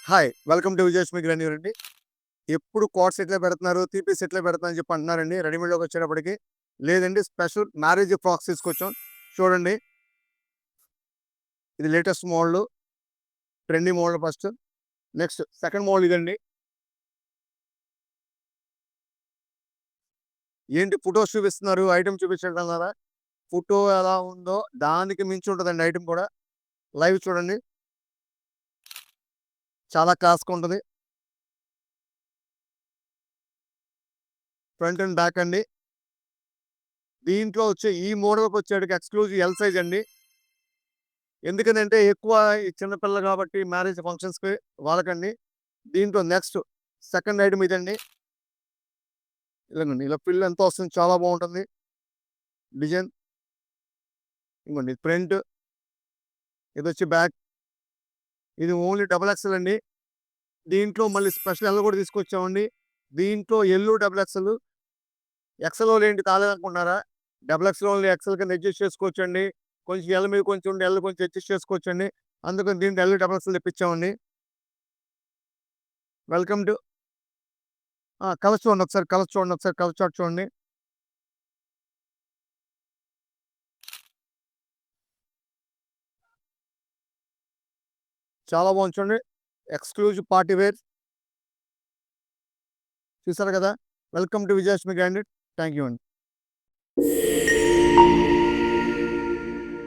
Hi! Welcome to Vijayalakshmi grandeur అండి. ఎప్పుడు coat సెట్లే పెడుతున్నారు, త్రీ పీస్ సెట్లే పెడుతున్నారు అని చెప్పి అంటున్నారండి. రెడీమేడ్‌లోకొచ్చేటప్పటికి లేదండి, స్పెషల్ మ్యారేజ్ ఫ్రాక్స్ తీసుకొచ్చాం. చూడండి, ఇది latest model. Trendy model first. Next second model ఇదండి. ఏంటి ఫోటోస్ చూపిస్తున్నారు, ఐటెమ్ చూపించట్లేదన్నారా? ఫోటో ఎలా ఉందో దానికి మించి ఉంటదండి ఐటెమ్ కూడా. లైవ్ చూడండి. చాలా క్లాస్‌గా ఉంటది. ఫ్రంట్ అండ్ బ్యాక్ అండి. దీంట్లో వచ్చే ఈ మోడల్‌కొచ్చేటికి ఎక్స్‌క్లూజివ్ ఎల్ సైజ్ అండి. ఎందుకనంటే ఎక్కువ ఈ చిన్న పిల్లలు కాబట్టి మ్యారేజ్ ఫంక్షన్స్‌కి వాళ్ళకండి. దీంట్లో నెక్స్ట్ సెకండ్ ఐటెమ్ ఇదండి. ఇలాగండి. ఇలా పిల్ ఎంతో వస్తుంది. చాలా బావుంటుంది. డిజైన్ ఇంగోండి ఫ్రంట్, ఇదొచ్చి బ్యాక్. ఇది ఓన్లీ డబుల్ ఎక్సెల్ అండి. దీంట్లో మళ్ళీ స్పెషల్ ఎల్ కూడా తీసుకొచ్చామండి. దీంట్లో ఎల్, డబుల్ ఎక్సెల్. ఎక్సెల్ ఏంటి కాలేదనుకుంటున్నారా? డబుల్ ఎక్సెల్ ఓన్లీ ఎక్సెల్ కింద అడ్జస్ట్ చేసుకోవచ్చండి. కొంచెం ఎల్ మీద కొంచెం ఉండి ఎల్ కొంచెం అడ్జస్ట్ చేసుకోవచ్చండి. అందుకని దీంట్లో ఎల్, డబుల్ ఎక్సెల్ తెప్పించామండి. వెల్కమ్ టు కలర్స్ చూడండి ఒకసారి. కలర్స్ చూడండి ఒకసారి. కలర్ చార్ట్ చూడండి. చాలా బాగుంది చూడండి. Exclusive party wear. చూసారు కదా! Welcome to Vijayalakshmi grandeur. Thank you అండి.